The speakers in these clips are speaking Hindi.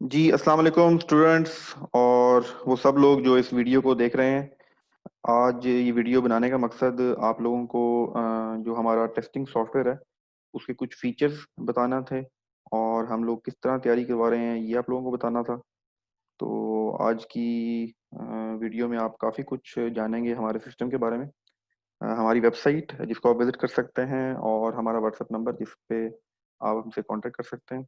जी अस्सलाम वालेकुम स्टूडेंट्स और वो सब लोग जो इस वीडियो को देख रहे हैं। आज ये वीडियो बनाने का मकसद आप लोगों को जो हमारा टेस्टिंग सॉफ्टवेयर है उसके कुछ फीचर्स बताना थे और हम लोग किस तरह तैयारी करवा रहे हैं ये आप लोगों को बताना था। तो आज की वीडियो में आप काफ़ी कुछ जानेंगे हमारे सिस्टम के बारे में। हमारी वेबसाइट जिसको आप विजिट कर सकते हैं और हमारा व्हाट्सएप नंबर जिस पे आप हमसे कांटेक्ट कर सकते हैं।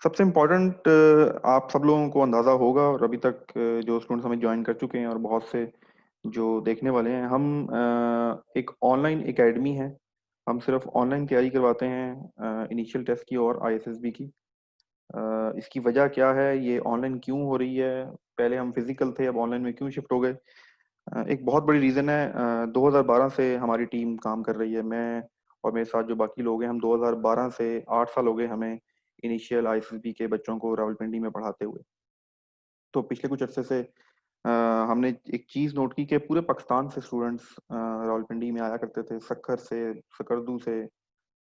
सबसे इम्पोर्टेंट आप सब लोगों को अंदाज़ा होगा और अभी तक जो स्टूडेंट्स हमें ज्वाइन कर चुके हैं और बहुत से जो देखने वाले हैं, हम एक ऑनलाइन एकेडमी है। हम सिर्फ ऑनलाइन तैयारी करवाते हैं इनिशियल टेस्ट की और आईएसएसबी की। इसकी वजह क्या है, ये ऑनलाइन क्यों हो रही है, पहले हम फिजिकल थे अब ऑनलाइन में क्यों शिफ्ट हो गए। एक बहुत बड़ी रीज़न है, 2012 से हमारी टीम काम कर रही है। मैं और मेरे साथ जो बाकी लोग हैं, हम 2012 से 8 साल हो गए हमें इनिशियल आईएसएसबी के बच्चों को रावलपिंडी में पढ़ाते हुए। तो पिछले कुछ अरसे से हमने एक चीज़ नोट की कि पूरे पाकिस्तान से स्टूडेंट्स रावलपिंडी में आया करते थे, सक्खर से, सकरदू से,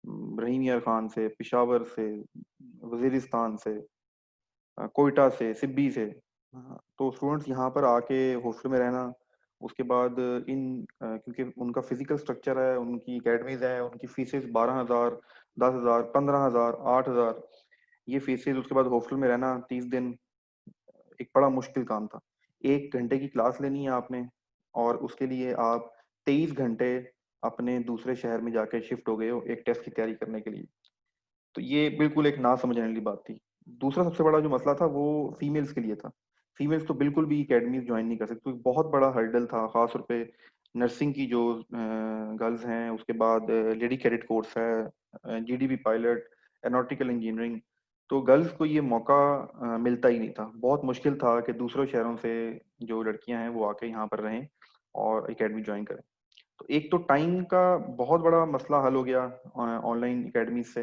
रहीम यार खान से, पिशावर से, वजीरिस्तान से, कोयटा से, सिब्बी से। तो स्टूडेंट्स यहाँ पर आके हॉस्टल में रहना, उसके बाद क्योंकि उनका फिजिकल स्ट्रक्चर है, उनकी एकेडमीज है, उनकी फीसेस 12,000, 10,000, 15,000, 8,000, ये फीसेस, उसके बाद हॉस्टल में रहना 30 दिन एक बड़ा मुश्किल काम था। 1 घंटे की क्लास लेनी है आपने और उसके लिए आप 23 घंटे अपने दूसरे शहर में जाके शिफ्ट हो गए हो एक टेस्ट की तैयारी करने के लिए। तो ये बिल्कुल एक ना समझने वाली बात थी। दूसरा सबसे बड़ा जो मसला था वो फीमेल्स के लिए था। फीमेल्स तो बिल्कुल भी एकेडमी ज्वाइन नहीं कर सकती, तो बहुत बड़ा हर्डल था, खास तौर पे नर्सिंग की जो गर्ल्स हैं, उसके बाद लेडी कैडेट कोर्स है, जीडीबी पायलट, एरोनॉटिकल इंजीनियरिंग। तो गर्ल्स को ये मौका मिलता ही नहीं था। बहुत मुश्किल था कि दूसरे शहरों से जो लड़कियां हैं वो आके यहाँ पर रहें और एकेडमी ज्वाइन करें। तो एक तो टाइम का बहुत बड़ा मसला हल हो गया ऑनलाइन एकेडमी से।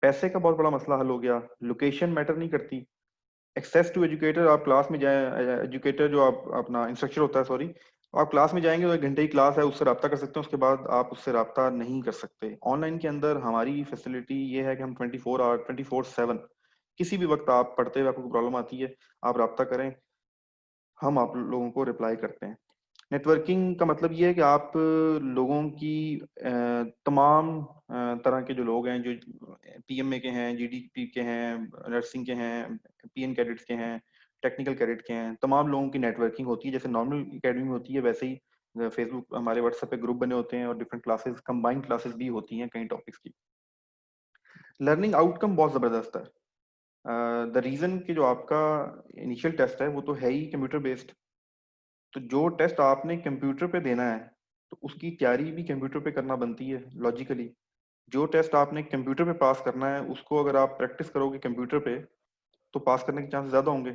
पैसे का बहुत बड़ा मसला हल हो गया। लोकेशन मैटर नहीं करती। एक्सेस टू एजुकेटर, आप क्लास में जाए, एजुकेटर जो आप अपना इंस्ट्रक्टर होता है, सॉरी, आप क्लास में जाएंगे तो 1 घंटे की क्लास है, उससे रब्ता कर सकते हैं, उसके बाद आप उससे रब्ता नहीं कर सकते। ऑनलाइन के अंदर हमारी फैसिलिटी ये है कि हम 24 आवर 24/7 किसी भी वक्त आप पढ़ते हुए आपको कोई प्रॉब्लम आती है, आप रब्ता करें, हम आप लोगों को रिप्लाई करते हैं। नेटवर्किंग का मतलब ये है कि आप लोगों की तमाम तरह के जो लोग हैं, जो पीएमए के हैं, जीडीपी के हैं, नर्सिंग के हैं, पीएन कैडेट्स के हैं, टेक्निकल कैडेट के हैं, तमाम लोगों की नेटवर्किंग होती है जैसे नॉर्मल एकेडमी में होती है, वैसे ही फेसबुक हमारे व्हाट्सएप पे ग्रुप बने होते हैं और डिफरेंट क्लासेस, कंबाइंड क्लासेस भी होती हैं कई टॉपिक्स की। लर्निंग आउटकम बहुत ज़बरदस्त है। द रीज़न कि जो आपका इनिशियल टेस्ट है वो तो है ही कंप्यूटर बेस्ड। तो जो टेस्ट आपने कंप्यूटर पे देना है तो उसकी तैयारी भी कंप्यूटर पे करना बनती है लॉजिकली। जो टेस्ट आपने कंप्यूटर पे पास करना है उसको अगर आप प्रैक्टिस करोगे कंप्यूटर पे तो पास करने के चांस ज्यादा होंगे।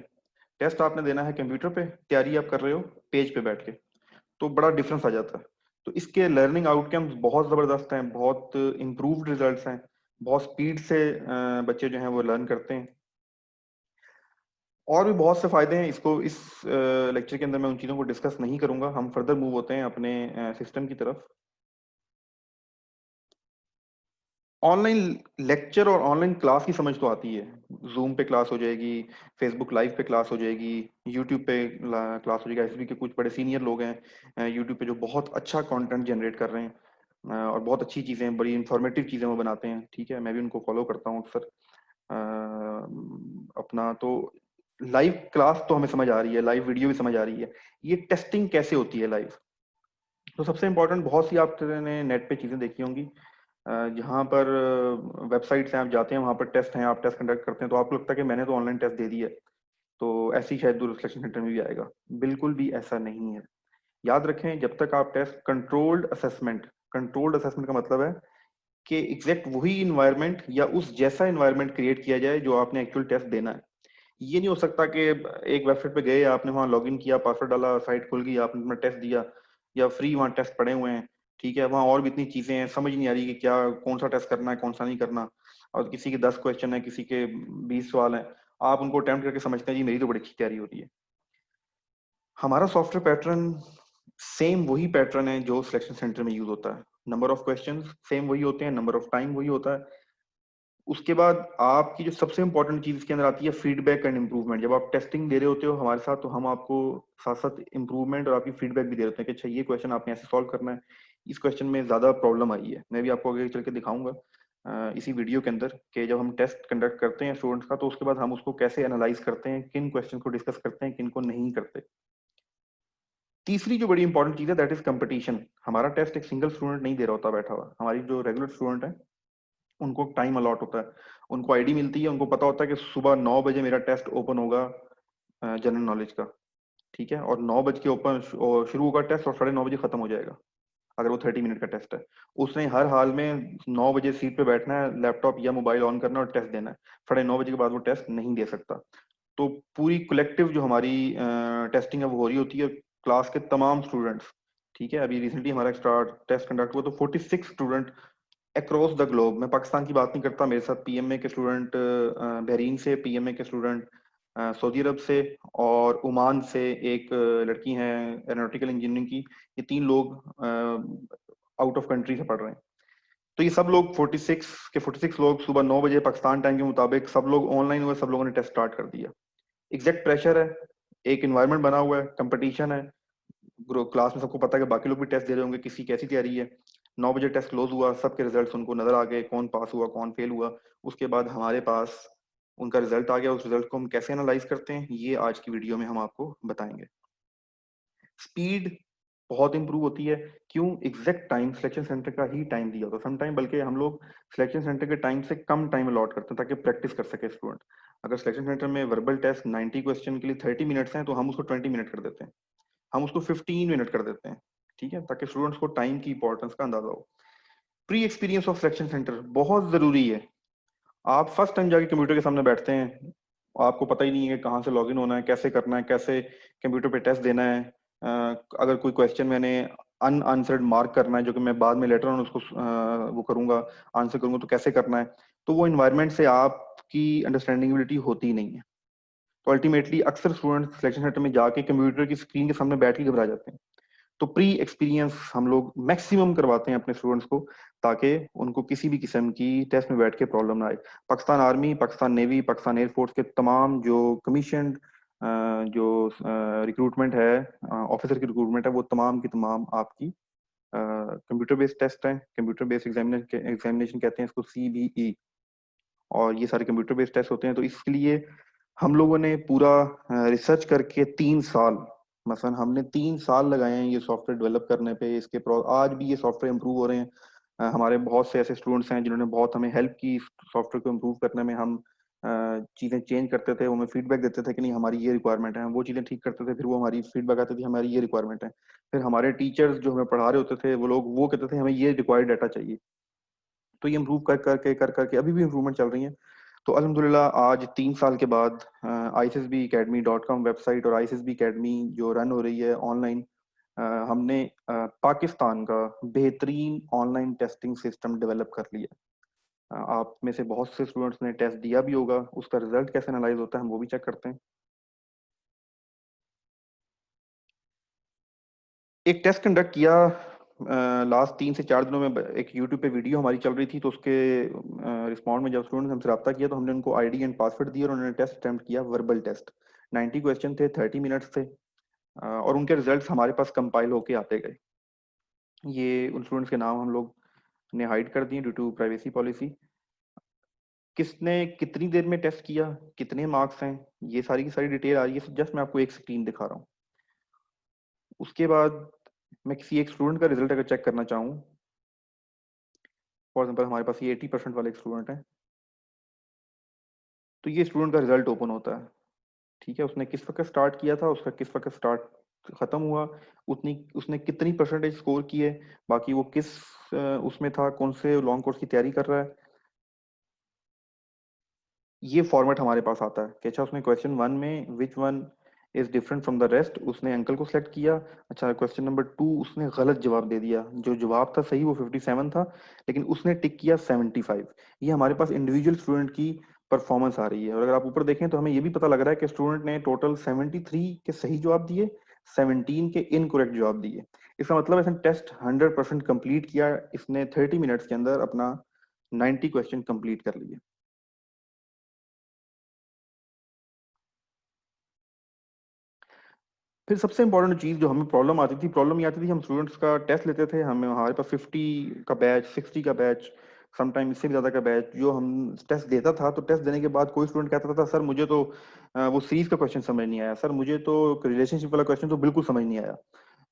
टेस्ट आपने देना है कंप्यूटर पे, तैयारी आप कर रहे हो पेज पे बैठ के, तो बड़ा डिफरेंस आ जाता है। तो इसके लर्निंग आउटकम्स बहुत जबरदस्त हैं, बहुत इम्प्रूव्ड रिजल्ट्स हैं, बहुत स्पीड से बच्चे जो हैं वो लर्न करते हैं। और भी बहुत से फायदे हैं। इसको इस लेक्चर के अंदर मैं उन चीज़ों को डिस्कस नहीं करूंगा। हम फर्दर मूव होते हैं अपने सिस्टम की तरफ। ऑनलाइन लेक्चर और ऑनलाइन क्लास की समझ तो आती है। जूम पे क्लास हो जाएगी, फेसबुक लाइव पे क्लास हो जाएगी, यूट्यूब पे क्लास हो जाएगी। एसबी के कुछ बड़े सीनियर लोग हैं यूट्यूब पे जो बहुत अच्छा कंटेंट जनरेट कर रहे हैं और बहुत अच्छी चीज़ें, बड़ी इंफॉर्मेटिव चीज़ें वो बनाते हैं। ठीक है, मैं भी उनको फॉलो करता हूँ अक्सर। अपना तो लाइव क्लास तो हमें समझ आ रही है, लाइव वीडियो भी समझ आ रही है। ये टेस्टिंग कैसे होती है लाइव, तो सबसे इम्पोर्टेंट, बहुत सी आपने नेट पे चीज़ें देखी होंगी जहाँ पर वेबसाइट से आप जाते हैं, वहाँ पर टेस्ट हैं, आप टेस्ट कंडक्ट करते हैं तो आपको लगता है कि मैंने तो ऑनलाइन टेस्ट दे दिया है तो ऐसे ही शायद दूर सिलेक्शन सेंटर में भी आएगा। बिल्कुल भी ऐसा नहीं है। याद रखें, जब तक आप टेस्ट कंट्रोल्ड असेसमेंट का मतलब है कि एग्जैक्ट वही इन्वायरमेंट या उस जैसा इन्वायरमेंट क्रिएट किया जाए जो आपने एक्चुअल टेस्ट देना है। ये नहीं हो सकता कि एक वेबसाइट पे गए, आपने वहां लॉगिन किया, पासवर्ड डाला, साइट खुल गई, आपने अपना टेस्ट दिया, या फ्री वहां टेस्ट पड़े हुए हैं। ठीक है, वहां और भी इतनी चीजें हैं, समझ नहीं आ रही कि क्या कौन सा टेस्ट करना है कौन सा नहीं करना। और किसी के 10 क्वेश्चन है, किसी के 20 सवाल हैं, आप उनको अटेम्प्ट करके समझते हैं जी मेरी तो बड़ी अच्छी तैयारी हो रही है। हमारा सॉफ्टवेयर पैटर्न सेम वही पैटर्न है जो सिलेक्शन सेंटर में यूज होता है, नंबर ऑफ क्वेश्चंस सेम वही होते हैं, नंबर ऑफ टाइम वही होता है। उसके बाद आपकी जो सबसे इंपॉर्टेंट चीज इसके अंदर आती है फीडबैक एंड इम्प्रूवमेंट। जब आप टेस्टिंग दे रहे होते हो हमारे साथ, तो हम आपको साथ साथ इम्प्रूवमेंट और आपकी फीडबैक भी दे रहे होते हैं कि अच्छा ये क्वेश्चन आपने ऐसे सॉल्व करना है, इस क्वेश्चन में ज्यादा प्रॉब्लम आई है। मैं भी आपको आगे चल के दिखाऊंगा इसी वीडियो के अंदर कि जब हम टेस्ट कंडक्ट करते हैं स्टूडेंट्स का, तो उसके बाद हम उसको कैसे एनालाइज करते हैं, किन क्वेश्चन को डिस्कस करते हैं, किन को नहीं करते। तीसरी जो बड़ी इंपॉर्टेंट चीज है दैट इज कंपटीशन। हमारा टेस्ट एक सिंगल स्टूडेंट नहीं दे रहा होता बैठा हुआ, हमारी जो रेगुलर स्टूडेंट है उनको टाइम अलॉट होता है, उनको आईडी मिलती है, उनको पता होता है कि सुबह 9 बजे मेरा टेस्ट ओपन होगा जनरल नॉलेज का, ठीक है, और 9 बज के ओपन शुरू होगा टेस्ट और 9:30 बजे खत्म हो जाएगा। अगर वो 30 मिनट का टेस्ट है, उसने हर हाल में 9 बजे सीट पे बैठना है, लैपटॉप या मोबाइल ऑन करना है और टेस्ट देना है। 9:30 बजे के बाद वो टेस्ट नहीं दे सकता। तो पूरी कलेक्टिव जो हमारी टेस्टिंग है वो हो रही होती है क्लास के तमाम स्टूडेंट्स, ठीक है। अभी रिसेंटली हमारा एक टेस्ट कंडक्ट हुआ तो 46 स्टूडेंट अक्रॉस द ग्लोब, मैं पाकिस्तान की बात नहीं करता, मेरे साथ पीएमए के स्टूडेंट बहरीन से, पीएमए के स्टूडेंट सऊदी अरब से, और ओमान से एक लड़की हैं एरोनॉटिकल इंजीनियरिंग की। ये 3 लोग आउट ऑफ कंट्री से पढ़ रहे हैं। तो ये सब लोग 46 के 46 लोग सुबह 9 बजे पाकिस्तान टाइम के मुताबिक सब लोग ऑनलाइन हुए, सब लोगों ने टेस्ट स्टार्ट कर दिया। एग्जैक्ट प्रेशर है, एक इन्वायरमेंट बना हुआ है, कंपटीशन है, क्लास में सबको पता है कि बाकी लोग भी टेस्ट दे रहे होंगे, किसी कैसी तैयारी है। 9 बजे टेस्ट क्लोज हुआ, सबके रिजल्ट्स उनको नजर आ गए, कौन पास हुआ कौन फेल हुआ। उसके बाद हमारे पास उनका रिजल्ट आ गया, उस रिजल्ट को हम कैसे एनालाइज करते हैं ये आज की वीडियो में हम आपको बताएंगे। स्पीड बहुत इंप्रूव होती है, क्यों? एग्जैक्ट टाइम सिलेक्शन सेंटर का ही टाइम दिया होता है, सम टाइम बल्कि हम लोग सिलेक्शन सेंटर के टाइम से कम टाइम अलॉट करते हैं ताकि प्रैक्टिस कर सके स्टूडेंट। अगर सिलेक्शन सेंटर में वर्बल टेस्ट 90 क्वेश्चन के लिए 30 मिनट्स हैं, तो हम उसको 20 मिनट कर देते हैं, हम उसको 15 मिनट कर देते हैं, ठीक है, ताकि स्टूडेंट्स को टाइम की इंपॉर्टेंस का अंदाजा हो। Pre experience of selection centre बहुत जरूरी है। आप फर्स्ट टाइम जाके कंप्यूटर के सामने बैठते हैं, आपको पता ही नहीं है कहाँ से लॉगिन होना है, कैसे करना है, कैसे कंप्यूटर पे टेस्ट देना है। अगर कोई क्वेश्चन मैंने अनआंसर्ड मार्क करना है, जो कि मैं बाद में लेटर ऑन उसको वो करूंगा, आंसर करूंगा, तो कैसे करना है, तो वो इन्वायरमेंट से आपकी अंडरस्टैंडिंगबिलिटी होती ही नहीं है। तो अल्टीमेटली अक्सर स्टूडेंट सिलेक्शन सेंटर में जाके कंप्यूटर की स्क्रीन के सामने बैठ के घबरा जाते हैं। तो प्री एक्सपीरियंस हम लोग मैक्सिमम करवाते हैं अपने स्टूडेंट्स को, ताकि उनको किसी भी किस्म की टेस्ट में बैठ के प्रॉब्लम ना आए। Pakistan army, Pakistan navy, Pakistan air force के तमाम जो कमीशन जो रिक्रूटमेंट है, ऑफिसर की रिक्रूटमेंट है, वो तमाम की तमाम आपकी कंप्यूटर बेस्ड टेस्ट है, कंप्यूटर बेस्ड एग्जामिनेशन कहते हैं इसको, CBE। और ये सारे कंप्यूटर बेस्ड टेस्ट होते हैं। तो इसके लिए हम लोगों ने पूरा रिसर्च करके 3 साल, मसलन हमने 3 साल लगाए हैं ये सॉफ्टवेयर डेवलप करने पे। आज भी ये सॉफ्टवेयर इंप्रूव हो रहे हैं। हमारे बहुत से ऐसे स्टूडेंट्स हैं जिन्होंने बहुत हमें हेल्प की सॉफ्टवेयर को इम्प्रूव करने में। हम चीजें चेंज करते थे, वो हमें फीडबैक देते थे कि नहीं हमारी ये रिक्वायरमेंट है, हम वो चीजें ठीक करते थे, फिर वो हमारी फीडबैक आती थी हमारी ये रिक्वायरमेंट है। फिर हमारे टीचर्स जो हमें पढ़ा रहे होते थे वो लोग वो कहते थे हमें ये रिक्वायर्ड डाटा चाहिए। तो ये इम्प्रूव कर करके अभी भी इम्प्रूवमेंट चल रही है। तो अल्हम्दुलिल्लाह आज 3 साल के बाद ISSBacademy.com वेबसाइट और ISSB Academy जो रन हो रही है ऑनलाइन, हमने पाकिस्तान का बेहतरीन ऑनलाइन टेस्टिंग सिस्टम डेवलप कर लिया। आप में से बहुत से स्टूडेंट्स ने टेस्ट दिया भी होगा, उसका रिजल्ट कैसे एनालाइज होता है हम वो भी चेक करते हैं। एक टेस्ट कंडक्ट किया लास्ट 3 से 4 दिनों में, एक यूट्यूब पे वीडियो हमारी चल रही थी, तो उसके रिस्पॉन्ड में जब स्टूडेंट हमसे रब्ता किया तो हमने उनको आईडी एंड पासवर्ड दिया और उन्होंने टेस्ट अटेम्प्ट किया, वर्बल टेस्ट। 90 क्वेश्चन थे, 30 मिनट्स थे, और उनके रिजल्ट्स हमारे पास कंपाइल होके आते गए। ये उन स्टूडेंट्स के नाम हम लोग ने हाइड कर दिए ड्यू टू प्राइवेसी पॉलिसी। किसने कितनी देर में टेस्ट किया, कितने मार्क्स हैं, ये सारी की सारी डिटेल आ रही है, जस्ट मैं आपको एक स्क्रीन दिखा रहा हूँ। उसके बाद मैं किसी एक स्टूडेंट का रिजल्ट अगर चेक करना चाहूँ, फॉर एग्जाम्पल हमारे पास ये 80% वाले स्टूडेंट हैं, तो ये स्टूडेंट का रिजल्ट ओपन होता है, ठीक है। उसने किस वक्त स्टार्ट किया था, उसका किस वक्त स्टार्ट खत्म हुआ, उतनी उसने कितनी परसेंटेज स्कोर की है, बाकी वो किस उसमें था, कौन से लॉन्ग कोर्स की तैयारी कर रहा है। ये फॉर्मेट हमारे पास आता है कि अच्छा उसने क्वेश्चन 1 में which one is different from the rest, उसने अंकल को सिलेक्ट किया। अच्छा क्वेश्चन नंबर 2 उसने गलत जवाब दे दिया, जो जवाब था सही वो 57 था, लेकिन उसने टिक किया 75। ये हमारे पास इंडिविजुअल स्टूडेंट की परफॉर्मेंस आ रही है। और अगर आप ऊपर देखें तो हमें ये भी पता लग रहा है कि स्टूडेंट ने टोटल 73 के सही जवाब दिए, 17 के इनकरेक्ट जवाब दिए। इसका मतलब इसने टेस्ट 100% कंप्लीट किया, इसने 30 मिनट्स के अंदर अपना 90 क्वेश्चन कंप्लीट कर लिए। फिर सबसे इंपॉर्टेंट चीज जो हमें प्रॉब्लम ये आती थी, हम स्टूडेंट्स का टेस्ट लेते थे, हमें हमारे पास 50 का बैच, 60 का बैच, समटाइम इससे भी ज्यादा का बैच जो हम टेस्ट देता था, तो टेस्ट देने के बाद कोई स्टूडेंट कहता था सर मुझे तो वो सीरीज का क्वेश्चन समझ नहीं आया, सर मुझे तो रिलेशनशिप वाला क्वेश्चन तो बिल्कुल समझ नहीं आया,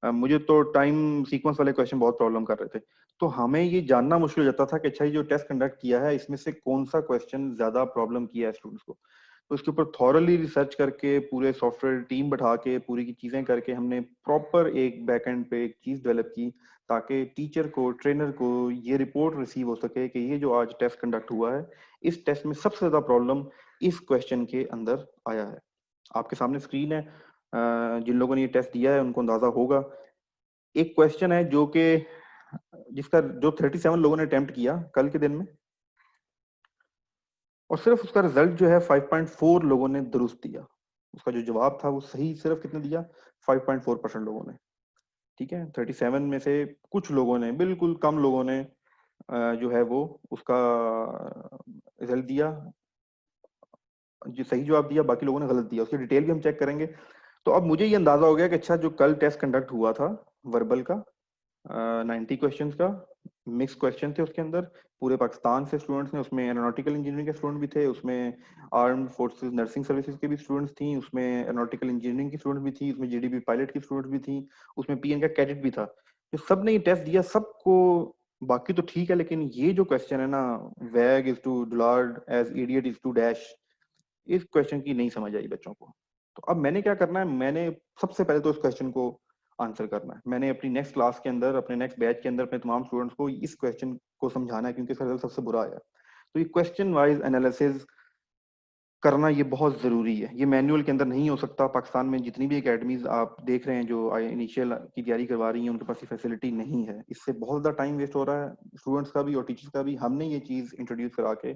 मुझे तो टाइम सीक्वेंस वाले क्वेश्चन बहुत प्रॉब्लम कर रहे थे। तो हमें ये जानना मुश्किल हो जाता था कि अच्छा ये जो टेस्ट कंडक्ट किया है इसमें से कौन सा क्वेश्चन ज्यादा प्रॉब्लम किया है स्टूडेंट्स को। तो इसके ऊपर थॉरली रिसर्च करके, पूरे सॉफ्टवेयर टीम बैठा के, पूरी की चीजें करके हमने प्रॉपर एक बैकएंड पे एक चीज डेवलप की, ताकि टीचर को, ट्रेनर को ये रिपोर्ट रिसीव हो सके कि ये जो आज टेस्ट कंडक्ट हुआ है, इस टेस्ट में सबसे ज्यादा प्रॉब्लम इस क्वेश्चन के अंदर आया है। आपके सामने स्क्रीन है, जिन लोगों ने ये टेस्ट दिया है उनको अंदाजा होगा। एक क्वेश्चन है जो कि जिसका जो 37 लोगों ने अटेम्प्ट किया कल के दिन में, और सिर्फ उसका रिजल्ट जो है 5.4 लोगों ने दुरुस्त दिया। उसका जो जवाब था वो सही सिर्फ कितने दिया, 5.4% लोगों ने। ठीक है, 37 में से कुछ लोगों ने, बिल्कुल कम लोगों ने जो है वो उसका रिजल्ट दिया, जो सही जवाब दिया, बाकी लोगों ने गलत दिया। उसकी डिटेल भी हम चेक करेंगे। तो अब मुझे ये अंदाजा हो गया कि अच्छा जो कल टेस्ट कंडक्ट हुआ था वर्बल का, 90 क्वेश्चंस का, मिक्स क्वेश्चन थे उसके अंदर, पूरे पाकिस्तान से स्टूडेंट्स ने, उसमें एरोनॉटिकल इंजीनियरिंग के स्टूडेंट भी थे, उसमें आर्म्ड फोर्सेस नर्सिंग सर्विसेज के भी स्टूडेंट्स थी, उसमें एरोनॉटिकल इंजीनियरिंग की स्टूडेंट भी थी, उसमें जीडीबी पायलट की स्टूडेंट भी थी, उसमें पीएन का कैडेट भी था। जो सब ने ये टेस्ट दिया सबको, बाकी तो ठीक है, लेकिन ये जो क्वेश्चन है ना, wag is to dullard as idiot is to dash, इस क्वेश्चन की नहीं समझ आई बच्चों को। तो अब मैंने क्या करना है, मैंने सबसे पहले तो इस क्वेश्चन को आंसर करना है। मैंने अपनी नेक्स्ट क्लास के अंदर, अपने नेक्स्ट बैच के अंदर अपने तमाम स्टूडेंट्स को इस क्वेश्चन को समझाना है, क्योंकि इसका रिजल्ट सबसे बुरा आया। तो ये क्वेश्चन वाइज एनालिसिस करना ये बहुत जरूरी है, ये मैनुअल के अंदर नहीं हो सकता। पाकिस्तान में जितनी भी एकेडमीज आप देख रहे हैं जो इनिशियल की तैयारी करवा रही हैं, उनके पास ये फैसिलिटी नहीं है। इससे बहुत ज्यादा टाइम वेस्ट हो रहा है स्टूडेंट्स का भी और टीचर्स का भी। हमने ये चीज इंट्रोड्यूस करा के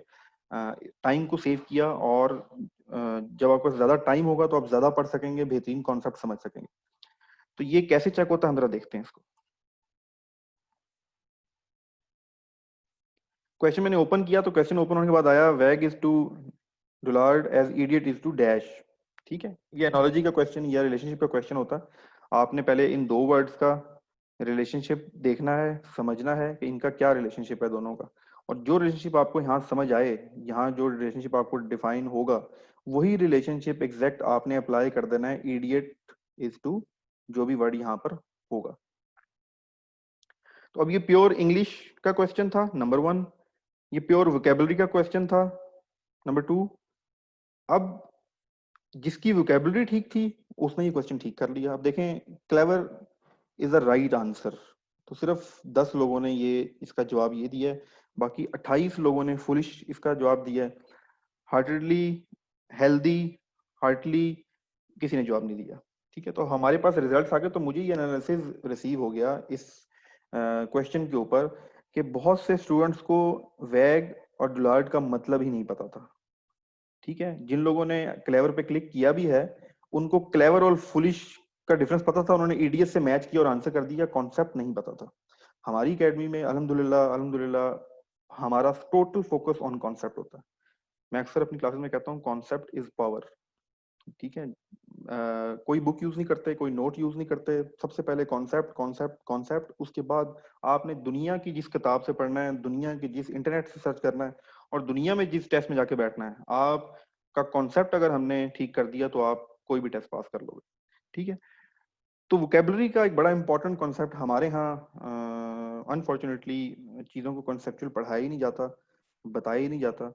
टाइम को सेव किया, और जब आपके पास ज्यादा टाइम होगा तो आप ज्यादा पढ़ सकेंगे, बेहतरीन कॉन्सेप्ट समझ सकेंगे। तो ये कैसे चेक होता है, हम जरा देखते हैं इसको। क्वेश्चन मैंने ओपन किया, तो क्वेश्चन ओपन होने के बाद आया wag is to dullard as idiot is to dash. ठीक है, ये एनोलॉजी का क्वेश्चन या रिलेशनशिप का क्वेश्चन होता है। आपने पहले इन दो वर्ड्स का रिलेशनशिप देखना है, समझना है कि इनका क्या रिलेशनशिप है दोनों का। और जो रिलेशनशिप आपको यहाँ समझ आए, यहाँ जो रिलेशनशिप आपको डिफाइन होगा, वही रिलेशनशिप एग्जैक्ट आपने अप्लाई कर देना है इडियट इज टू जो भी वर्ड यहाँ पर होगा। तो अब ये प्योर इंग्लिश का क्वेश्चन था नंबर वन, ये प्योर वोकेबलरी का क्वेश्चन था नंबर टू। अब जिसकी वोकेबलरी ठीक थी उसने ये क्वेश्चन ठीक कर लिया। अब देखें, clever is the right answer. तो सिर्फ 10 लोगों ने ये इसका जवाब ये दिया है, बाकी 28 लोगों ने फुलिश इसका जवाब दिया है। हार्टेडली, हेल्दी, हार्टली किसी ने जवाब नहीं दिया। ठीक है, तो हमारे पास रिजल्ट्स आ गए। तो मुझे ये एनालिसिस रिसीव हो गया इस क्वेश्चन के ऊपर कि बहुत से स्टूडेंट्स को वैग और डुलार्ड का मतलब ही नहीं पता था। ठीक है, जिन लोगों ने क्लेवर पे क्लिक किया भी है, उनको क्लेवर और फुलिश का डिफरेंस पता था, उन्होंने ईडीएस से मैच किया और आंसर कर दिया, कॉन्सेप्ट नहीं पता था। हमारी एकेडमी में अल्हम्दुलिल्लाह अल्हम्दुलिल्लाह हमारा टोटल फोकस ऑन कॉन्सेप्ट होता है। मैं अक्सर अपनी क्लासेस में कहता हूँ कॉन्सेप्ट इज पावर। ठीक है, कोई बुक यूज नहीं करते, कोई नोट यूज नहीं करते, सबसे पहले कॉन्सेप्ट कॉन्सेप्ट कॉन्सेप्ट, उसके बाद आपने दुनिया की जिस किताब से पढ़ना है, दुनिया की जिस इंटरनेट से सर्च करना है, और दुनिया में जिस टेस्ट में जाके बैठना है, आपका कॉन्सेप्ट अगर हमने ठीक कर दिया तो आप कोई भी टेस्ट पास कर लोगे। ठीक है, तो वोकेबलरी का एक बड़ा इंपॉर्टेंट कॉन्सेप्ट हमारे यहाँ अनफॉर्चुनेटली चीज़ों को कॉन्सेप्चुअल पढ़ाया ही नहीं जाता, बताया ही नहीं जाता।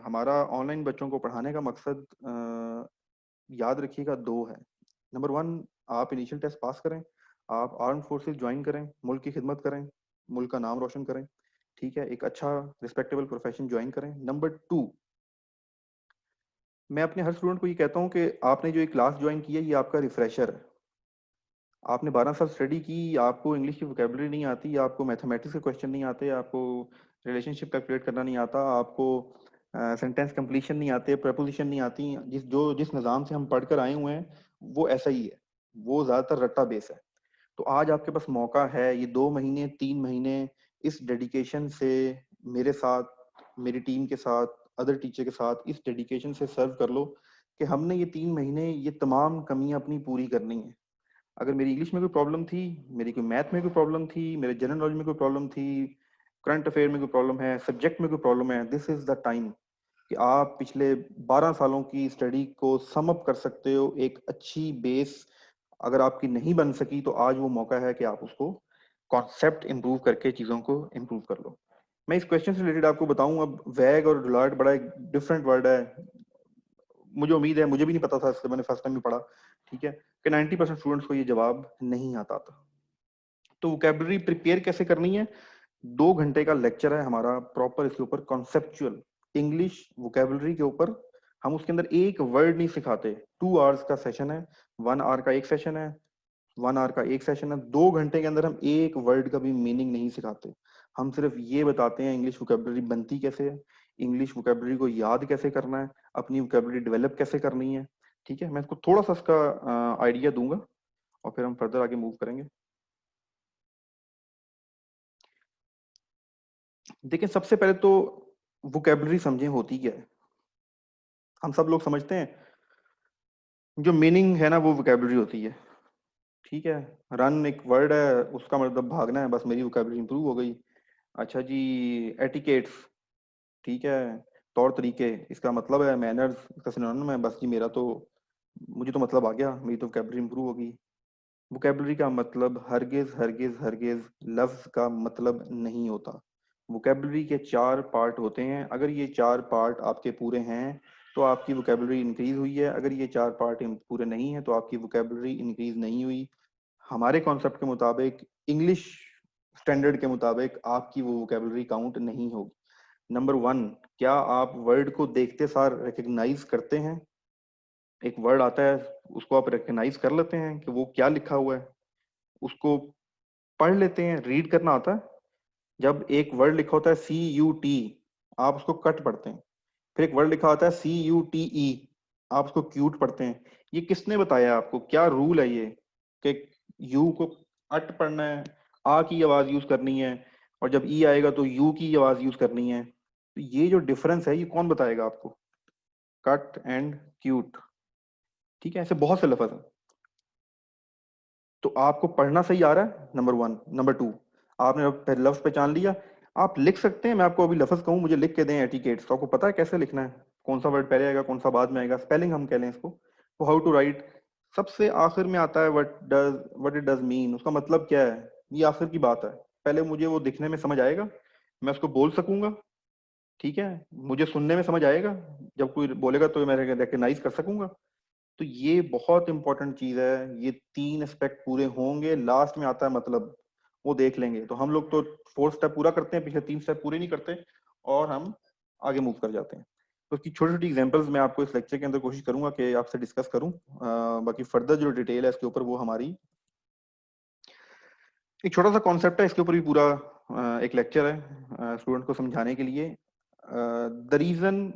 हमारा ऑनलाइन बच्चों को पढ़ाने का मकसद याद रखिएगा दो है। नंबर वन, आप इनिशियल टेस्ट पास करें, आप आर्म फोर्सेस ज्वाइन करें, मुल्क की खिदमत करें, मुल्क का नाम रोशन करें। ठीक है, एक अच्छा रिस्पेक्टेबल प्रोफेशन ज्वाइन करें। नंबर टू, मैं अपने हर स्टूडेंट को ये कहता हूँ कि आपने जो ये क्लास ज्वाइन की है ये आपका रिफ्रेशर है। आपने 12 साल स्टडी की, आपको इंग्लिश की वोकेबलरी नहीं आती, आपको मैथमेटिक्स के क्वेश्चन नहीं आते, आपको रिलेशनशिप कैलकुलेट करना नहीं आता, आपको सेंटेंस कंप्लीशन नहीं आते, प्रपोजिशन नहीं आती, जिस निज़ाम से हम पढ़कर आए हुए हैं वो ऐसा ही है। वो ज्यादातर रट्टा बेस है। तो आज आपके पास मौका है, ये 2 महीने 3 महीने इस डेडिकेशन से मेरे साथ, मेरी टीम के साथ, अदर टीचर के साथ इस डेडिकेशन से सर्व कर लो कि हमने ये 3 महीने ये तमाम कमियां अपनी पूरी करनी है। अगर मेरी इंग्लिश में कोई प्रॉब्लम थी, मेरी कोई मैथ में कोई प्रॉब्लम थी, मेरे जनरल नॉलेज में कोई प्रॉब्लम थी, करंट अफेयर में कोई प्रॉब्लम है, सब्जेक्ट में कोई प्रॉब्लम है, दिस इज द टाइम कि आप पिछले 12 सालों की स्टडी को सम अप कर सकते हो एक अच्छी बेस। अगर आपकी नहीं बन सकी तो आज वो मौका है कि आप उसको कॉन्सेप्ट इंप्रूव करके चीजों को इंप्रूव कर लो। मैं इस क्वेश्चन से रिलेटेड आपको बताऊं, अब वैग और डिलॉयट बड़ा एक डिफरेंट वर्ड है। मुझे उम्मीद है, मुझे भी नहीं पता था इससे, मैंने फर्स्ट टाइम भी पढ़ा, ठीक है, कि 90% स्टूडेंट्स को ये जवाब नहीं आता था। तो वोकेबलरी प्रिपेयर कैसे करनी है? 2 घंटे का लेक्चर है हमारा प्रॉपर इसके ऊपर, कॉन्सेप्चुअल इंग्लिश वोकेबलरी के ऊपर। हम उसके अंदर एक वर्ड नहीं सिखाते। 2 आवर्स का सेशन है, 1 आवर का एक सेशन है, 1 आवर का एक सेशन है। 2 घंटे के अंदर हम एक वर्ड का भी मीनिंग नहीं सिखाते। हम सिर्फ ये बताते हैं इंग्लिश वोकेबलरी बनती कैसे है, इंग्लिश वोकेबलरी को याद कैसे करना है, अपनी वोकेबलरी डेवलप कैसे करनी है। ठीक है, मैं इसको थोड़ा सा इसका आइडिया दूंगा और फिर हम फर्दर आगे मूव करेंगे। देखिए, सबसे पहले तो वोकेबलरी समझें होती क्या है। हम सब लोग समझते हैं जो मीनिंग है ना वो वोकेबलरी होती है। ठीक है, रन एक वर्ड है, उसका मतलब भागना है, बस मेरी वोकेबलरी इंप्रूव हो गई। अच्छा जी, एटिकेट्स, ठीक है, तौर तरीके, इसका मतलब है मैनर्स, इसका सिनोनिम है, बस जी मेरा तो, मुझे तो मतलब आ गया, मेरी तो वोकेबलरी इंप्रूव होगी। वोकेबलरी का मतलब हरगिज हरगिज हरगिज लफ्ज का मतलब नहीं होता। वोकेबलरी के 4 पार्ट होते हैं, अगर ये 4 पार्ट आपके पूरे हैं तो आपकी वोकेबलरी इंक्रीज हुई है, अगर ये 4 पार्ट पूरे नहीं है तो आपकी वोकेबलरी इंक्रीज नहीं हुई। हमारे कॉन्सेप्ट के मुताबिक, इंग्लिश स्टैंडर्ड के मुताबिक आपकी वो वोकेबलरी काउंट नहीं होगी। नंबर 1, क्या आप वर्ड को देखते सार रिकग्नाइज करते हैं? एक वर्ड आता है, उसको आप रिकग्नाइज कर लेते हैं कि वो क्या लिखा हुआ है, उसको पढ़ लेते हैं, रीड करना आता है। जब एक वर्ड लिखा होता है CUT, आप उसको कट पढ़ते हैं। फिर एक वर्ड लिखा होता है CUTE, आप उसको क्यूट पढ़ते हैं। ये किसने बताया आपको, क्या रूल है ये कि यू को अट पढ़ना है, आ की आवाज यूज करनी है, और जब ई आएगा तो यू की आवाज यूज करनी है? तो ये जो डिफरेंस है ये कौन बताएगा आपको? कट एंड क्यूट, ठीक है, ऐसे बहुत से लफ्ज हैं। तो आपको पढ़ना सही आ रहा है, नंबर 1। नंबर 2, आपने लफ्ज पहचान लिया, आप लिख सकते हैं। मैं आपको अभी लफ्ज कहूँ, मुझे लिख के दें एटिकेट्स, तो आपको पता है कैसे लिखना है, कौन सा वर्ड पहले आएगा कौन सा बाद में आएगा, स्पेलिंग हम कह लें इसको। तो हाउ टू राइट, सबसे आखिर में आता है व्हाट इट डज मीन, उसका मतलब क्या है, ये आखिर की बात है। पहले मुझे वो दिखने में समझ आएगा, मैं उसको बोल सकूंगा, ठीक है, मुझे सुनने में समझ आएगा, जब कोई बोलेगा तो मैं रिकग्नाइज कर सकूंगा। तो ये बहुत इंपॉर्टेंट चीज है, ये 3 एस्पेक्ट पूरे होंगे, लास्ट में आता है मतलब, वो देख लेंगे। तो हम लोग तो 4 स्टेप पूरा करते हैं, पिछले 3 स्टेप पूरे नहीं करते और हम आगे मूव कर जाते हैं। तो उसकी छोटी छोटी एग्जांपल्स मैं आपको इस लेक्चर के अंदर कोशिश करूंगा कि आपसे डिस्कस करूं। बाकी फर्दर जो डिटेल है इसके ऊपर वो हमारी एक छोटा सा कॉन्सेप्ट है, इसके ऊपर भी पूरा एक लेक्चर है स्टूडेंट को समझाने के लिए। द रीजन,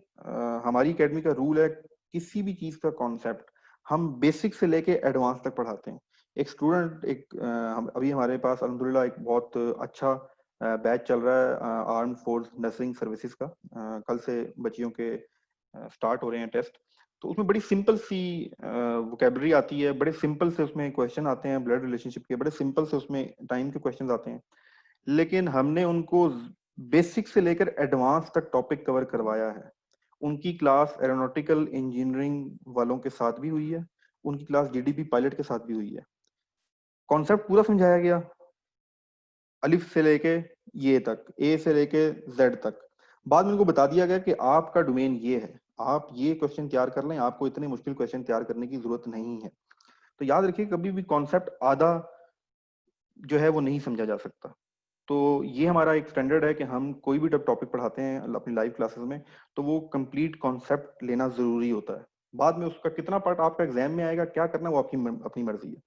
हमारी एकेडमी का रूल है, किसी भी चीज का कॉन्सेप्ट हम बेसिक से लेके एडवांस तक पढ़ाते हैं। एक स्टूडेंट, अभी हमारे पास अल्हम्दुलिल्लाह एक बहुत अच्छा बैच चल रहा है आर्म फोर्स नर्सिंग सर्विसेज का। कल से बच्चियों के स्टार्ट हो रहे हैं टेस्ट। तो उसमें बड़ी सिंपल सी वोकेबलरी आती है, बड़े सिंपल से उसमें क्वेश्चन आते हैं ब्लड रिलेशनशिप के, बड़े सिंपल से उसमें टाइम के क्वेश्चन आते हैं। लेकिन हमने उनको बेसिक से लेकर एडवांस तक टॉपिक कवर करवाया है। उनकी क्लास एरोनॉटिकल इंजीनियरिंग वालों के साथ भी हुई है, उनकी क्लास DDP पायलट के साथ भी हुई है। कॉन्सेप्ट पूरा समझाया गया, अलिफ से लेके ये तक, ए से लेके जेड तक। बाद में उनको बता दिया गया कि आपका डोमेन ये है, आप ये क्वेश्चन तैयार कर लें, आपको इतने मुश्किल क्वेश्चन तैयार करने की जरूरत नहीं है। तो याद रखिए, कभी भी कॉन्सेप्ट आधा जो है वो नहीं समझा जा सकता। तो ये हमारा एक स्टैंडर्ड है कि हम कोई भी जब टॉपिक पढ़ाते हैं अपनी लाइव क्लासेस में, तो वो कंप्लीट कॉन्सेप्ट लेना जरूरी होता है। बाद में उसका कितना पार्ट आपका एग्जाम में आएगा, क्या करना है, वो आपकी अपनी मर्जी है।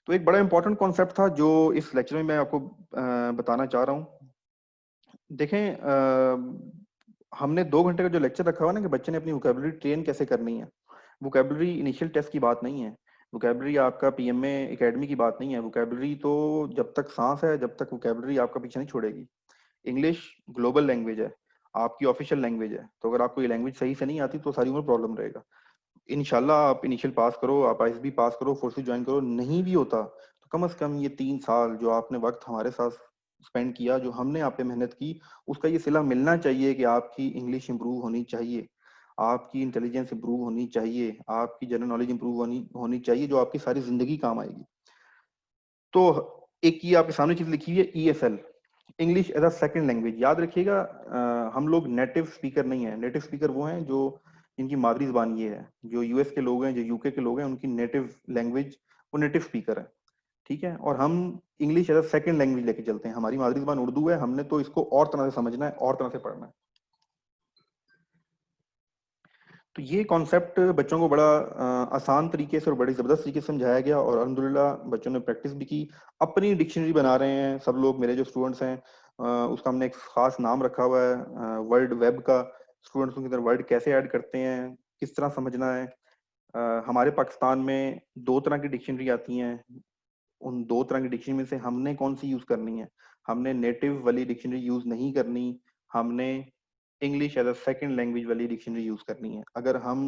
तो एक बड़ा इंपॉर्टेंट कॉन्सेप्ट था जो इस लेक्चर में मैं आपको बताना चाह रहा हूँ। देखें, हमने 2 घंटे का जो लेक्चर रखा हुआ ना कि बच्चे ने अपनी वोकेबलरी ट्रेन कैसे करनी है, वोकेबलरी इनिशियल टेस्ट की बात नहीं है। वोकेबलरी आपका पीएमए एकेडमी की बात नहीं है। वोकेबलरी तो जब तक सांस है, जब तक वोकेबलरी आपका पीछे नहीं छोड़ेगी। इंग्लिश ग्लोबल लैंग्वेज है, आपकी ऑफिशियल लैंग्वेज है, तो अगर आपको ये लैंग्वेज सही से नहीं आती तो सारी उम्र प्रॉब्लम रहेगा। इंशाल्लाह आप इनिशियल पास करो, आप आईएसबी पास करो, फोर्सेस ज्वाइन करो, नहीं भी होता तो कम से कम ये 3 साल जो आपने वक्त हमारे साथ स्पेंड किया, जो हमने आप पे मेहनत की, उसका ये सिला मिलना चाहिए कि आपकी इंग्लिश इंप्रूव होनी चाहिए, आपकी इंटेलिजेंस इंप्रूव होनी चाहिए, आपकी जनरल नॉलेज इंप्रूव होनी होनी चाहिए, जो आपकी सारी जिंदगी काम आएगी। तो एक ये आपके सामने चीज लिखी हुई है, ESL, English as a second language. याद रखिएगा, हम लोग नेटिव स्पीकर नहीं है। नेटिव स्पीकर वो हैं जो जिनकी मादरी जबान ये है, जो यूएस के लोग हैं, जो यूके के लोग हैं, उनकी नेटिव लैंग्वेज वो नेटिव स्पीकर है। ठीक है, और हम English as a second language लेके चलते हैं। हमारी मादरी जबान उर्दू है, हमने तो इसको और तरह से समझना है, और तरह से पढ़ना है। तो ये कॉन्सेप्ट बच्चों को बड़ा आसान तरीके से और बड़ी जबरदस्त तरीके से समझाया गया, और अल्हम्दुलिल्लाह बच्चों ने प्रैक्टिस भी की। अपनी डिक्शनरी बना रहे हैं सब लोग, मेरे जो स्टूडेंट्स हैं। उसका हमने एक खास नाम रखा हुआ है, वर्ड वेब का। स्टूडेंट्स के अंदर वर्ड कैसे ऐड करते हैं, किस तरह समझना है। हमारे पाकिस्तान में 2 तरह की डिक्शनरी आती हैं। उन 2 तरह की डिक्शनरी में से हमने कौन सी यूज करनी है? हमने नेटिव वाली डिक्शनरी यूज नहीं करनी, हमने English as a second language वाली डिक्शनरी यूज करनी है। अगर हम